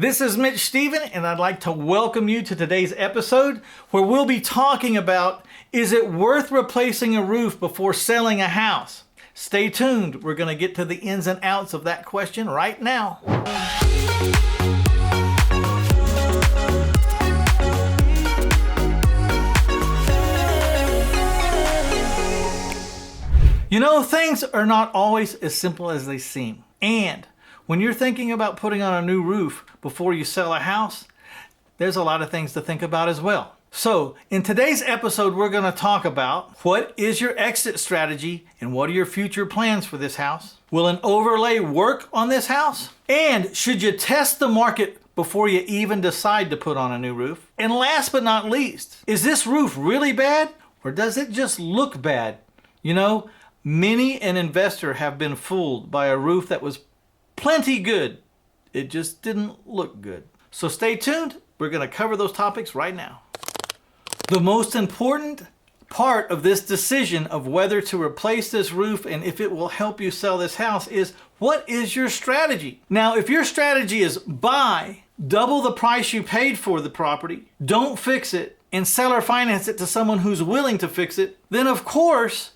This is Mitch Stephen, and I'd like to welcome you to today's episode where we'll be talking about, is it worth replacing a roof before selling a house? Stay tuned. We're going to get to the ins and outs of that question right now. You know, things are not always as simple as they seem. And when you're thinking about putting on a new roof before you sell a house, there's a lot of things to think about as well. So in today's episode, we're going to talk about what is your exit strategy and what are your future plans for this house? Will an overlay work on this house? And should you test the market before you even decide to put on a new roof? And last but not least, is this roof really bad or does it just look bad? You know, many an investor have been fooled by a roof that was plenty good. It just didn't look good. So stay tuned. We're going to cover those topics right now. The most important part of this decision of whether to replace this roof and if it will help you sell this house is, what is your strategy? Now, if your strategy is buy, double the price you paid for the property, don't fix it, and sell or finance it to someone who's willing to fix it, then of course,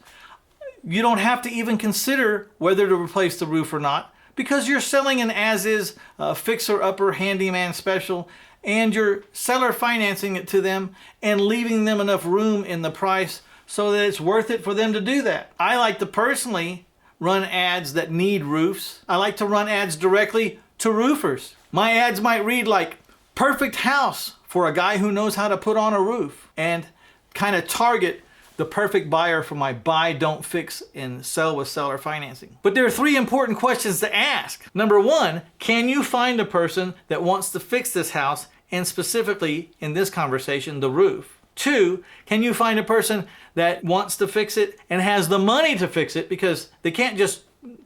you don't have to even consider whether to replace the roof or not, because you're selling an as-is fixer-upper handyman special, and you're seller financing it to them and leaving them enough room in the price so that it's worth it for them to do that. I like to personally run ads that need roofs. I like to run ads directly to roofers. My ads might read like, perfect house for a guy who knows how to put on a roof, and kind of target the perfect buyer for my buy, don't fix, and sell with seller financing. But there are three important questions to ask. Number one, can you find a person that wants to fix this house, and specifically in this conversation, the roof? Two, can you find a person that wants to fix it and has the money to fix it? Because they can't just,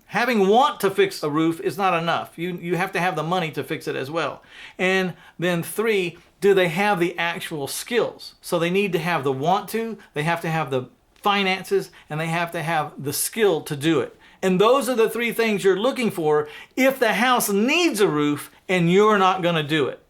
having want to fix a roof is not enough. You have to have the money to fix it as well. And then three, do they have the actual skills? So they need to have the want to, they have to have the finances, and they have to have the skill to do it. And those are the three things you're looking for if the house needs a roof and you're not going to do it.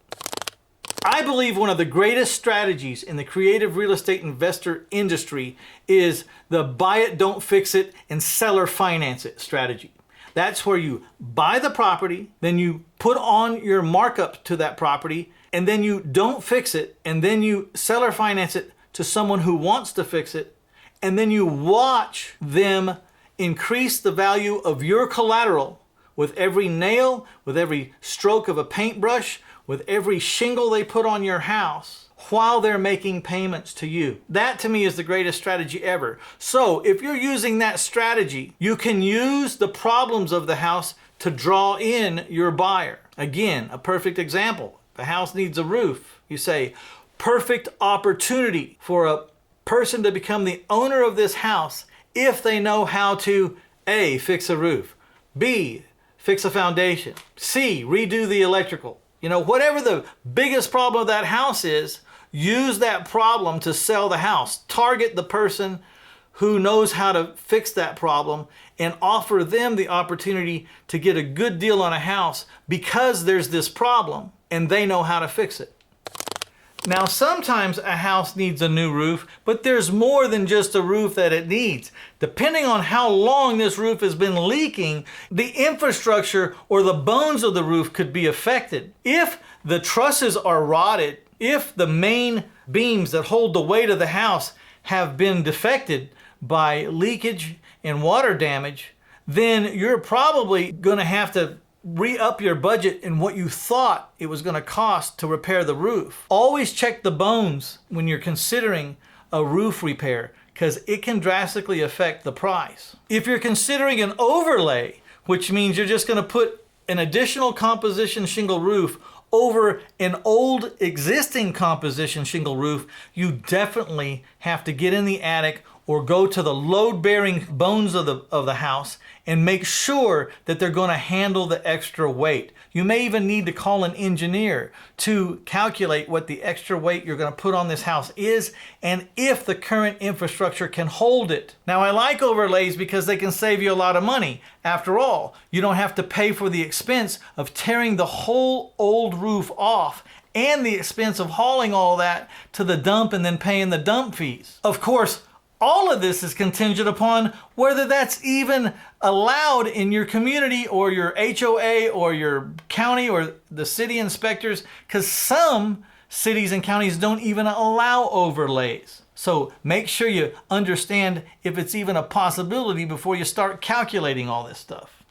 I believe one of the greatest strategies in the creative real estate investor industry is the buy it, don't fix it, and seller finance it strategy. That's where you buy the property, then you put on your markup to that property, and then you don't fix it, and then you seller finance it to someone who wants to fix it, and then you watch them increase the value of your collateral with every nail, with every stroke of a paintbrush, with every shingle they put on your house while they're making payments to you. That to me is the greatest strategy ever. So if you're using that strategy, you can use the problems of the house to draw in your buyer. Again, a perfect example. The house needs a roof. You say, perfect opportunity for a person to become the owner of this house if they know how to A, fix a roof, B, fix a foundation, C, redo the electrical. You know, whatever the biggest problem of that house is, use that problem to sell the house. Target the person who knows how to fix that problem and offer them the opportunity to get a good deal on a house because there's this problem and they know how to fix it. Now, sometimes a house needs a new roof, but there's more than just a roof that it needs. Depending on how long this roof has been leaking, the infrastructure or the bones of the roof could be affected. If the trusses are rotted, if the main beams that hold the weight of the house have been defected by leakage and water damage, then you're probably going to have to re-up your budget in what you thought it was going to cost to repair the roof. Always check the bones when you're considering a roof repair, because it can drastically affect the price. If you're considering an overlay, which means you're just going to put an additional composition shingle roof over an old existing composition shingle roof, you definitely have to get in the attic or go to the load-bearing bones of the house and make sure that they're going to handle the extra weight. You may even need to call an engineer to calculate what the extra weight you're going to put on this house is and if the current infrastructure can hold it. Now, I like overlays because they can save you a lot of money. After all, you don't have to pay for the expense of tearing the whole old roof off and the expense of hauling all that to the dump and then paying the dump fees. Of course, all of this is contingent upon whether that's even allowed in your community or your HOA or your county or the city inspectors, because some cities and counties don't even allow overlays. So make sure you understand if it's even a possibility before you start calculating all this stuff.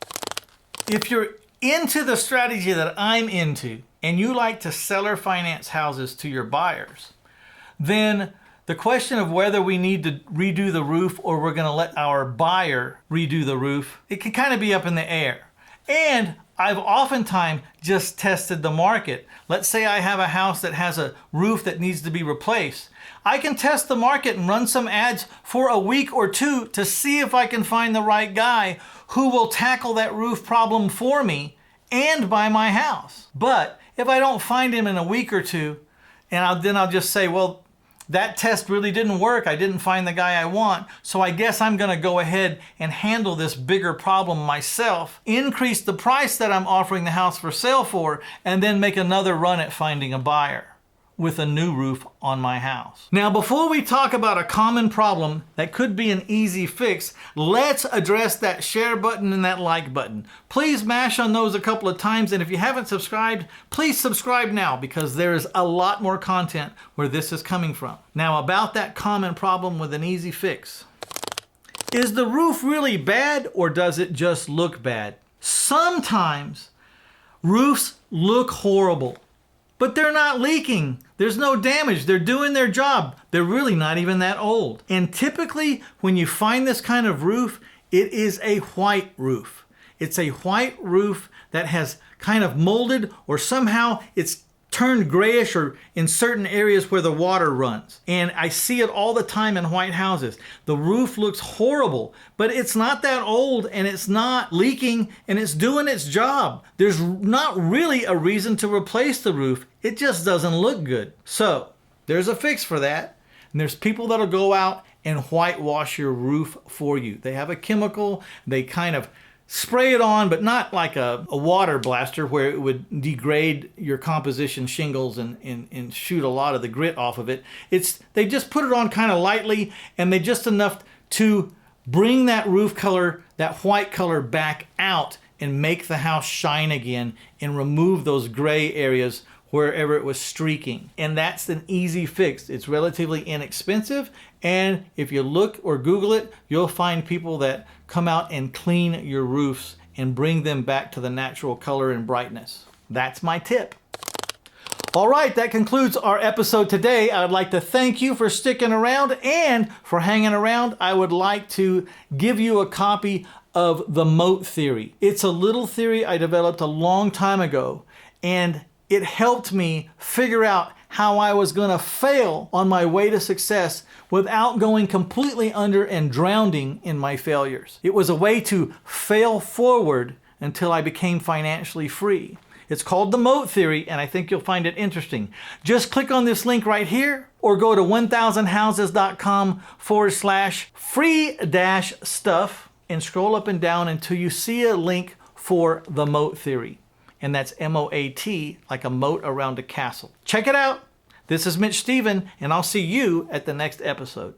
If you're into the strategy that I'm into and you like to seller finance houses to your buyers, then the question of whether we need to redo the roof or we're going to let our buyer redo the roof, it can kind of be up in the air. And I've oftentimes just tested the market. Let's say I have a house that has a roof that needs to be replaced. I can test the market and run some ads for a week or two to see if I can find the right guy who will tackle that roof problem for me and buy my house. But if I don't find him in a week or two, and then I'll just say, well, that test really didn't work. I didn't find the guy I want. So I guess I'm going to go ahead and handle this bigger problem myself, increase the price that I'm offering the house for sale for, and then make another run at finding a buyer with a new roof on my house. Now, before we talk about a common problem that could be an easy fix, let's address that share button and that like button. Please mash on those a couple of times, and if you haven't subscribed, please subscribe now because there is a lot more content where this is coming from. Now, about that common problem with an easy fix. Is the roof really bad or does it just look bad? Sometimes roofs look horrible, but they're not leaking. There's no damage. They're doing their job. They're really not even that old. And typically, when you find this kind of roof, it is a white roof. It's a white roof that has kind of molded or somehow it's turned grayish or in certain areas where the water runs. And I see it all the time in white houses. The roof looks horrible, but it's not that old and it's not leaking and it's doing its job. There's not really a reason to replace the roof. It just doesn't look good. So there's a fix for that. And there's people that'll go out and whitewash your roof for you. They have a chemical, they kind of spray it on, but not like a water blaster where it would degrade your composition shingles and shoot a lot of the grit off of it. They just put it on kind of lightly, and they just enough to bring that roof color, that white color back out and make the house shine again and remove those gray areas wherever it was streaking. And that's an easy fix. It's relatively inexpensive, and if you look or Google it, you'll find people that come out and clean your roofs and bring them back to the natural color and brightness. That's my tip. All right, that concludes our episode today. I would like to thank you for sticking around and for hanging around. I would like to give you a copy of the moat theory. It's a little theory I developed a long time ago, and it helped me figure out how I was going to fail on my way to success without going completely under and drowning in my failures. It was a way to fail forward until I became financially free. It's called the moat theory, and I think you'll find it interesting. Just click on this link right here or go to 1000houses.com/free-stuff and scroll up and down until you see a link for the moat theory. And that's M-O-A-T, like a moat around a castle. Check it out. This is Mitch Stephen, and I'll see you at the next episode.